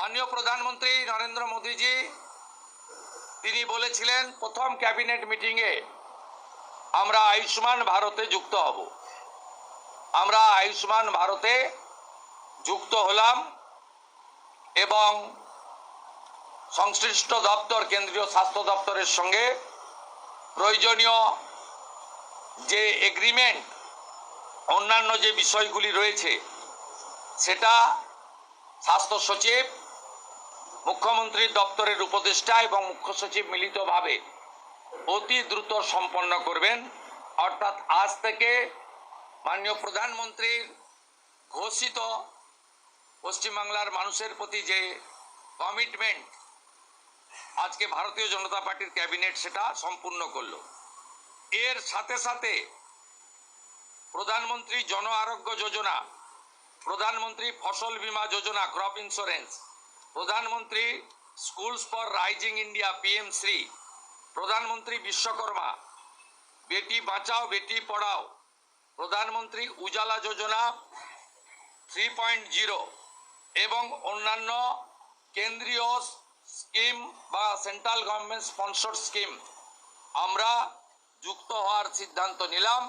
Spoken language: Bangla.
মাননীয় প্রধানমন্ত্রী নরেন্দ্র মোদীজি তিনি বলেছিলেন প্রথম ক্যাবিনেট মিটিংয়ে আমরা আয়ুষ্মান ভারতে যুক্ত হব। আমরা আয়ুষ্মান ভারতে যুক্ত হলাম এবং সংশ্লিষ্ট দপ্তর কেন্দ্রীয় স্বাস্থ্য দপ্তরের সঙ্গে প্রয়োজনীয় যে এগ্রিমেন্ট অন্যান্য যে বিষয়গুলি রয়েছে সেটা স্বাস্থ্য সচিব, মুখ্যমন্ত্রীর দপ্তরের উপদেষ্টা এবং মুখ্য সচিব মিলিতভাবে অতি দ্রুত সম্পন্ন করবেন। অর্থাৎ আজ থেকে মাননীয় প্রধানমন্ত্রীর ঘোষিত পশ্চিমবাংলার মানুষের প্রতি যে কমিটমেন্ট আজকে ভারতীয় জনতা পার্টির ক্যাবিনেট সেটা সম্পূর্ণ করলো। এর সাথে সাথে প্রধানমন্ত্রী জন আরোগ্য যোজনা, প্রধানমন্ত্রী ফসল বীমা যোজনা ক্রপ ইন্স্যুরেন্স, প্রধানমন্ত্রী schools for rising India PM Shri, প্রধানমন্ত্রী বিশ্বকর্মা, বেটি বাঁচাও বেটি পড়াও, প্রধানমন্ত্রী উজালা যোজনা 3.0 এবং অন্যান্য কেন্দ্রীয় স্কিম বা সেন্ট্রাল গভর্নমেন্ট স্পন্সর্ড স্কিম আমরা যুক্ত হওয়ার সিদ্ধান্ত নিলাম।